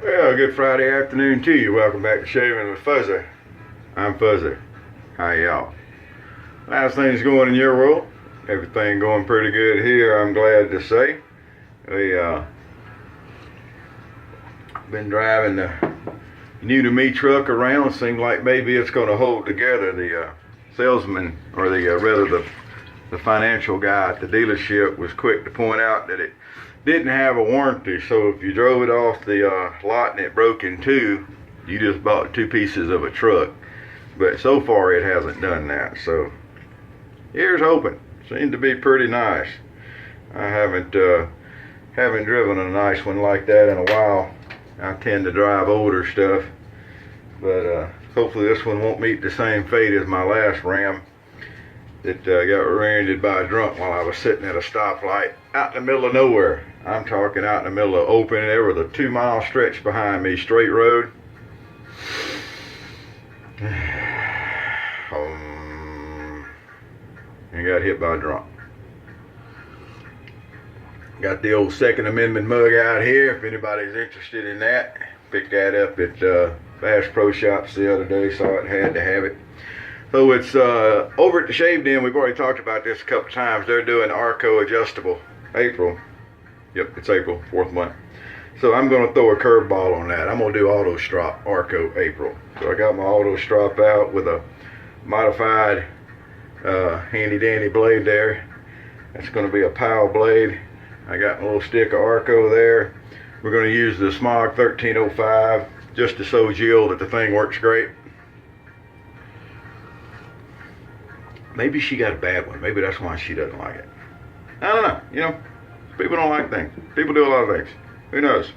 Well, good Friday afternoon to you. Welcome back to Shaving with Fuzzy. I'm Fuzzy. Hi, y'all. How's things going in your world? Everything going pretty good here, I'm glad to say. We been driving the new to me truck around. Seems like maybe it's going to hold together. The salesman, or the financial guy at the dealership was quick to point out that it didn't have a warranty, so if you drove it off the lot and it broke in two, you just bought two pieces of a truck. But so far it hasn't done that, so here's hoping. Seemed to be pretty nice. I haven't driven a nice one like that in a while. I tend to drive older stuff, but hopefully this one won't meet the same fate as my last Ram that got rear-ended by a drunk while I was sitting at a stoplight out in the middle of nowhere. I'm talking out in the middle of open. There was a 2-mile stretch behind me, straight road. And got hit by a drunk. Got the old Second Amendment mug out here if anybody's interested in that. Picked that up at Bass Pro Shops the other day, saw it, had to have it. So it's over at the Shave Den. We've already talked about this a couple times. They're doing ARKO adjustable. April. Yep, it's April, 4th month. So I'm going to throw a curveball on that. I'm going to do Auto Strop ARKO April. So I got my Auto Strop out with a modified handy dandy blade there. That's going to be a Powell blade. I got a little stick of ARKO there. We're going to use the Smog 1305 just to show Jill that the thing works great. Maybe she got a bad one. Maybe that's why she doesn't like it. I don't know. You know, people don't like things. People do a lot of things. Who knows?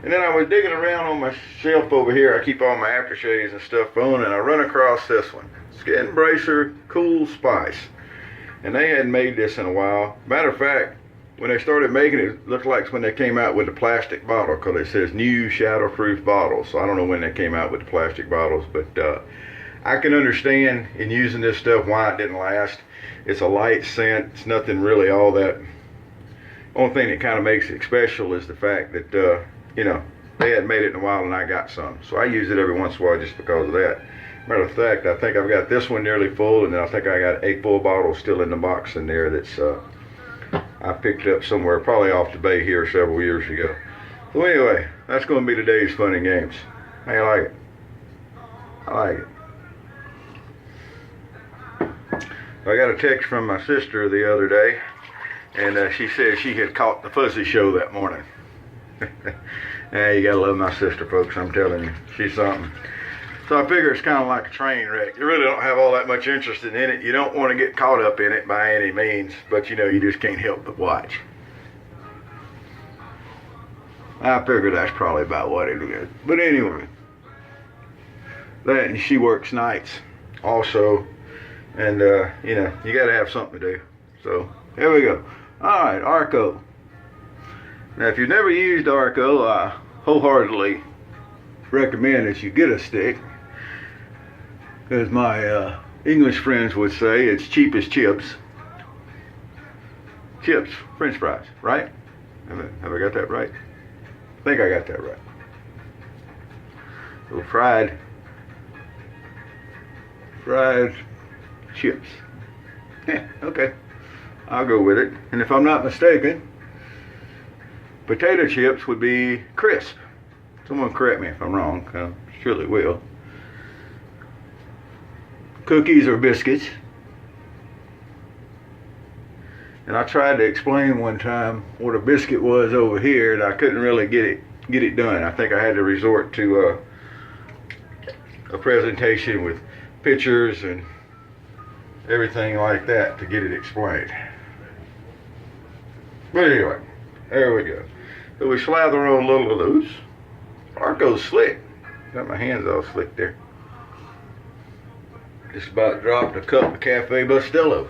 And then I was digging around on my shelf over here. I keep all my aftershaves and stuff on, and I run across this one. Skin Bracer Cool Spice. And they hadn't made this in a while. Matter of fact, when they started making it, it looked like when they came out with the plastic bottle, because it says new shadowproof bottle. So I don't know when they came out with the plastic bottles, but I can understand in using this stuff why it didn't last. It's a light scent. It's nothing really all that. Only thing that kind of makes it special is the fact that, you know, they hadn't made it in a while and I got some. So I use it every once in a while just because of that. Matter of fact, I think I've got this one nearly full, and then I think I got 8 full bottles still in the box in there that's I picked up somewhere, probably off the bay here several years ago. So anyway, that's going to be today's fun and games. How you like it? I like it. I got a text from my sister the other day, and she said she had caught the Fuzzy show that morning. You gotta love my sister, folks, I'm telling you. She's something. So I figure it's kind of like a train wreck. You really don't have all that much interest in it. You don't want to get caught up in it by any means, but you know, you just can't help but watch. I figure that's probably about what it is. But anyway, that, and she works nights also. And, you know, you got to have something to do. So, here we go. All right, ARKO. Now, if you've never used ARKO, I wholeheartedly recommend that you get a stick. As my English friends would say, it's cheap as chips. Chips, French fries, right? Have I got that right? I think I got that right. So fried chips. Yeah, okay. I'll go with it. And if I'm not mistaken, potato chips would be crisp. Someone correct me if I'm wrong. I surely will. Cookies or biscuits. And I tried to explain one time what a biscuit was over here, and I couldn't really get it done. I think I had to resort to a presentation with pictures and everything like that to get it explained. But anyway, there we go. So we slather on a little of those. ARKO's slick. Got my hands all slick there. Just about dropped a cup of Cafe Bustelo.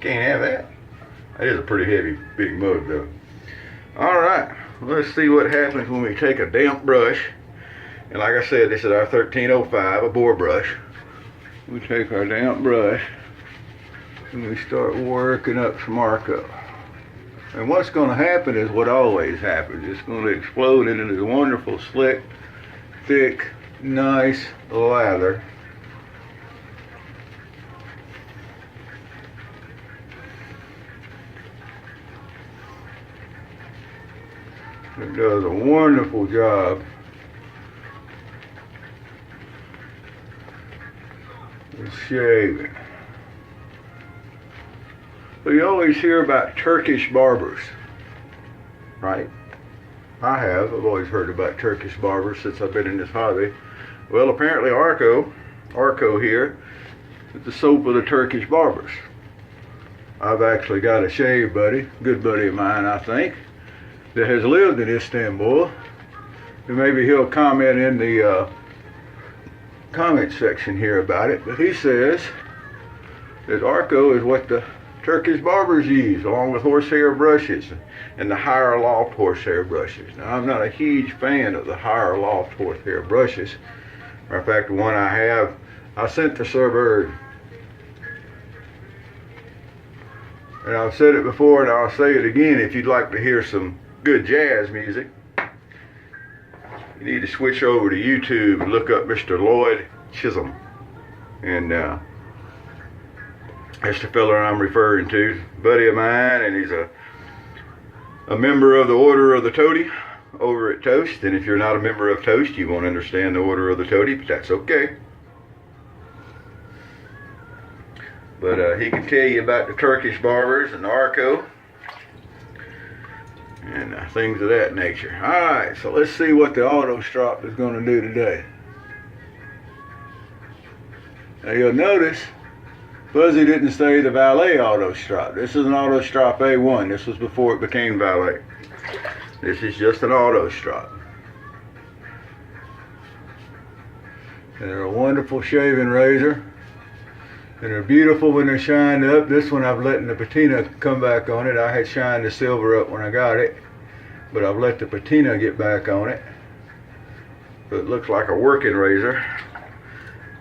Can't have that. That is a pretty heavy, big mug though. Alright, let's see what happens when we take a damp brush. And like I said, this is our 1305, a bore brush. We take our damp brush and we start working up some ARKO. And what's going to happen is what always happens. It's going to explode into this wonderful, slick, thick, nice lather. It does a wonderful job of shaving. So you always hear about Turkish barbers, right? I have. I've always heard about Turkish barbers since I've been in this hobby. Well, apparently ARKO here, is the soap of the Turkish barbers. I've actually got a shave buddy, good buddy of mine, I think, that has lived in Istanbul. And maybe he'll comment in the comment section here about it. But he says that ARKO is what the Turkish barbers use, along with horsehair brushes and the higher loft horsehair brushes. Now, I'm not a huge fan of the higher loft horsehair brushes. Matter of fact, the one I have, I sent to Sir Bird. And I've said it before and I'll say it again, if you'd like to hear some good jazz music, you need to switch over to YouTube and look up Mr. Lloyd Chisholm. And that's the fella I'm referring to, buddy of mine, and he's a member of the Order of the Toady over at Toast. And if you're not a member of Toast, you won't understand the Order of the Toady, but that's okay. But he can tell you about the Turkish barbers and the ARKO and things of that nature. Alright, so let's see what the Auto Strop is going to do today. Now you'll notice Buzzy didn't say the Valet Auto Strop. This is an Auto Strop A1. This was before it became Valet. This is just an Auto Strop. And they're a wonderful shaving razor. And they're beautiful when they're shined up. This one I've let the patina come back on it. I had shined the silver up when I got it, but I've let the patina get back on it. So it looks like a working razor.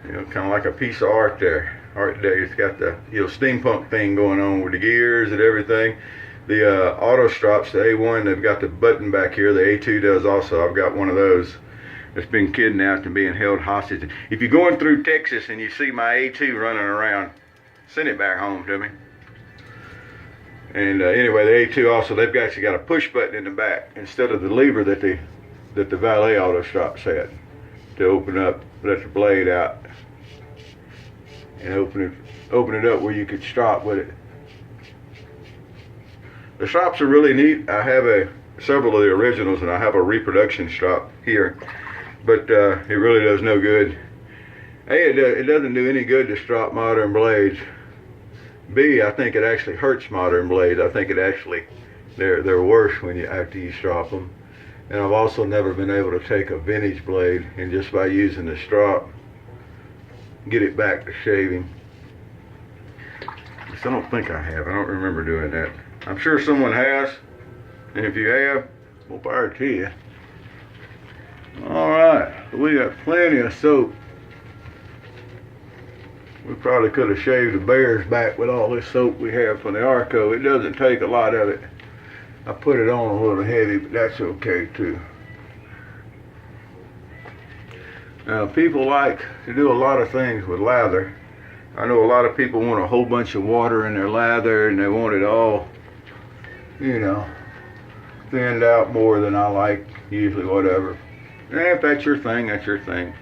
You know, kind of like a piece of art there. Art there. It's got the steampunk thing going on with the gears and everything. The Auto Strops, the A1, they've got the button back here. The A2 does also. I've got one of those that's been kidnapped and being held hostage. If you're going through Texas and you see my A2 running around, send it back home to me. And anyway, the A2 also, they've actually got a push button in the back instead of the lever that the Valet Auto Strops had to open up, let the blade out, and open it up where you could strop with it. The strops are really neat. I have several of the originals, and I have a reproduction strop here. But it really does no good. A, it doesn't do any good to strop modern blades. B, I think it actually hurts modern blades. I think it actually, they're worse after you strop them. And I've also never been able to take a vintage blade and just by using the strop, get it back to shaving. I don't think I have. I don't remember doing that. I'm sure someone has. And if you have, more power to you. Alright, we got plenty of soap. We probably could have shaved the bear's back with all this soap we have from the ARKO. It doesn't take a lot of it. I put it on a little heavy, but that's okay too. Now, people like to do a lot of things with lather. I know a lot of people want a whole bunch of water in their lather and they want it all, you know, thinned out more than I like, usually, whatever. And if that's your thing, that's your thing.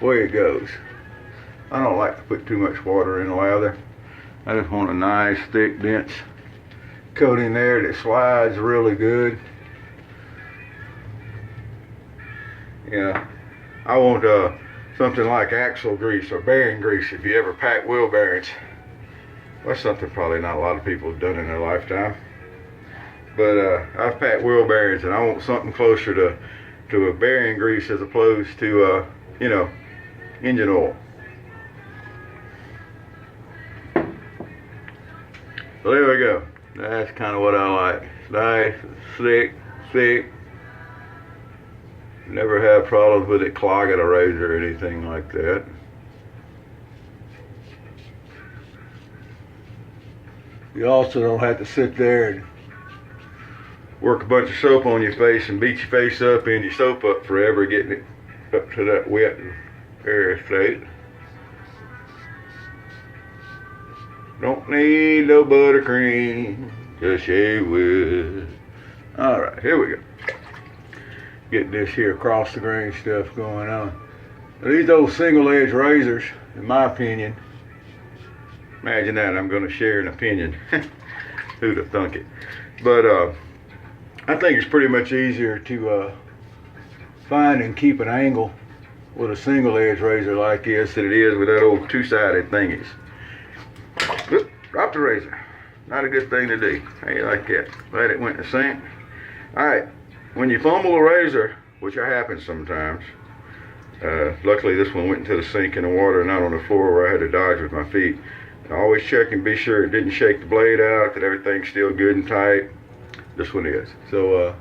Way it goes. I don't like to put too much water in lather. I just want a nice, thick, dense coating there that slides really good. Yeah, I want something like axle grease or bearing grease if you ever pack wheel bearings. That's something probably not a lot of people have done in their lifetime. But I've packed wheel bearings and I want something closer to a bearing grease as opposed to, you know, engine oil. So there we go. That's kind of what I like. Nice, thick. Never have problems with it clogging a razor or anything like that. You also don't have to sit there and work a bunch of soap on your face and beat your face up and your soap up forever getting it up to that wet and air state. Don't need no buttercream, just shave with. Alright, here we go. Get this here across the grain stuff going on. Now, these old single edge razors, in my opinion, imagine that, I'm going to share an opinion. Who'd have thunk it? But I think it's pretty much easier to find and keep an angle with a single edge razor like this than it is with that old two-sided thingies. Oop, drop the razor. Not a good thing to do. How you like that? Glad it went in the sink. Alright, when you fumble a razor, which happens sometimes, luckily this one went into the sink in the water, not on the floor where I had to dodge with my feet. I always check and be sure it didn't shake the blade out, that everything's still good and tight. This one is. So,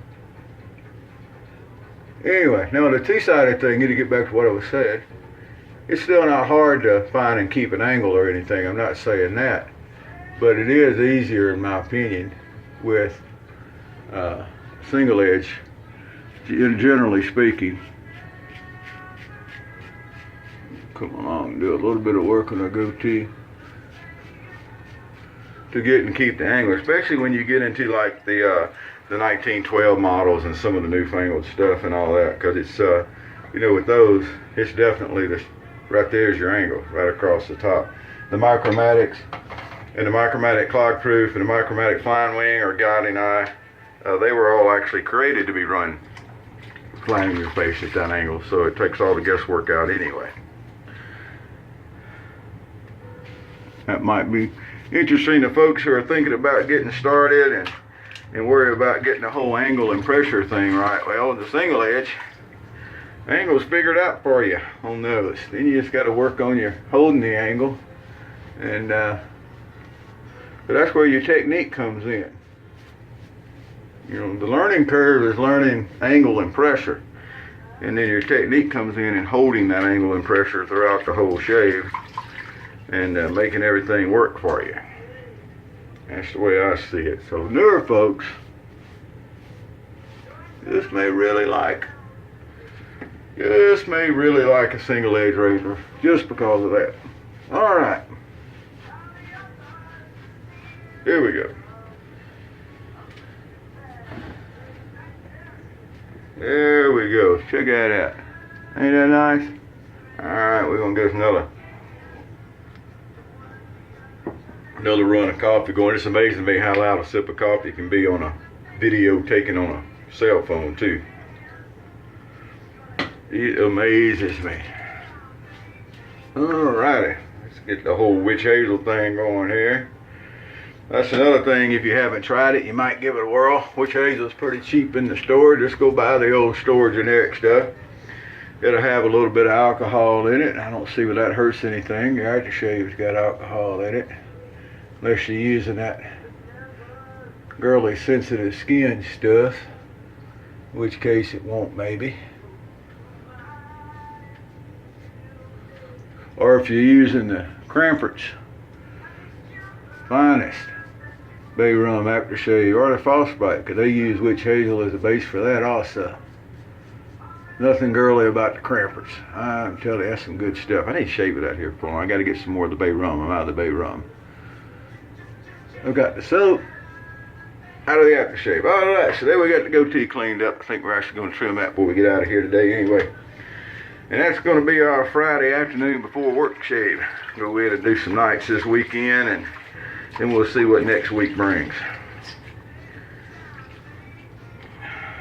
anyway, now the two-sided thing, need to get back to what I was saying. It's still not hard to find and keep an angle or anything, I'm not saying that. But it is easier, in my opinion, with single edge, generally speaking. Come along and do a little bit of work on a goatee to get and keep the angle, especially when you get into like the 1912 models and some of the newfangled stuff and all that, because it's you know, with those, it's definitely this right there's your angle right across the top. The Micromatics and the Micromatic Clog Proof and the Micromatic Flying Wing or Guiding Eye, they were all actually created to be run flying in your face at that angle, so it takes all the guesswork out anyway. That might be interesting to folks who are thinking about getting started and worry about getting the whole angle and pressure thing right. Well, the single edge, angle's figured out for you on those. Then you just got to work on your holding the angle, and but that's where your technique comes in. You know, the learning curve is learning angle and pressure, and then your technique comes in and holding that angle and pressure throughout the whole shave, and making everything work for you. That's the way I see it. So newer folks, this may really like a single edge razor just because of that. All right, here we go. There we go. Check that out. Ain't that nice? All right, we're gonna get us another run of coffee going. It's amazing to me how loud a sip of coffee can be on a video taken on a cell phone too. It amazes me. Alrighty, let's get the whole witch hazel thing going here. That's another thing, if you haven't tried it, you might give it a whirl. Witch hazel's pretty cheap in the store. Just go buy the old store generic stuff. It'll have a little bit of alcohol in it. I don't see where that hurts anything. Your aftershave's got alcohol in it, unless you're using that girly sensitive skin stuff, in which case it won't maybe. Or if you're using the Cranford's Finest Bay Rum aftershave, or the Frostbite, because they use witch hazel as a base for that also. Nothing girly about the Cranford's. I'm telling you, that's some good stuff. I need to shave it out here for them. I got to get some more of the Bay Rum. I'm out of the Bay Rum. I've got the soap out of the aftershave. All right, so there we got the goatee cleaned up. I think we're actually going to trim that before we get out of here today anyway. And that's going to be our Friday afternoon before work shave. Go ahead and do some nights this weekend, and then we'll see what next week brings.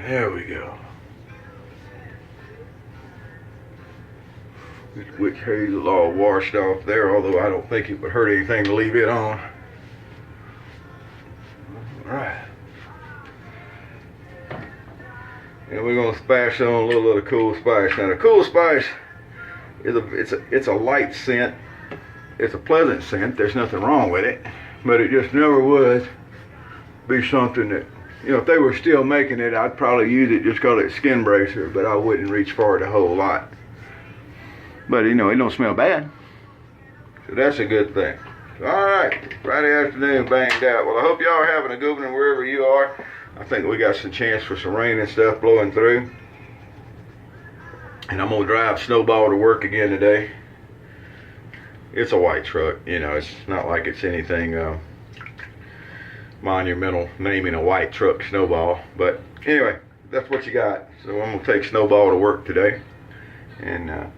There we go. This witch hazel all washed off there, although I don't think it would hurt anything to leave it on. All right. And we're gonna splash on a little of the Cool Spice. Now the Cool Spice is it's a light scent. It's a pleasant scent. There's nothing wrong with it, but it just never would be something that, you know, if they were still making it, I'd probably use it just call it skin bracer, but I wouldn't reach for it a whole lot. But you know, it don't smell bad, so that's a good thing. All right, Friday afternoon banged out. Well, I hope y'all are having a good one wherever you are. I think we got some chance for some rain and stuff blowing through. And I'm gonna drive Snowball to work again today. It's a white truck, you know, it's not like it's anything monumental naming a white truck Snowball. But anyway, that's what you got. So I'm gonna take Snowball to work today and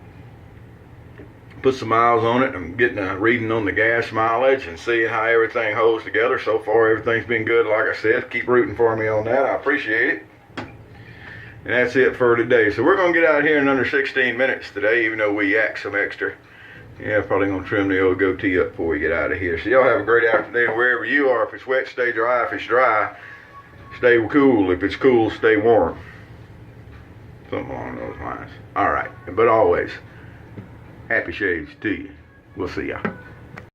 put some miles on it. I'm getting a reading on the gas mileage and seeing how everything holds together. So far everything's been good, like I said. Keep rooting for me on that, I appreciate it. And that's it for today. So we're gonna get out here in under 16 minutes today, even though we yak some extra. Yeah, probably gonna trim the old goatee up before we get out of here. So y'all have a great afternoon wherever you are. If it's wet, stay dry. If it's dry, stay cool. If it's cool, stay warm. Something along those lines. All right, but always, happy shades to you. We'll see ya.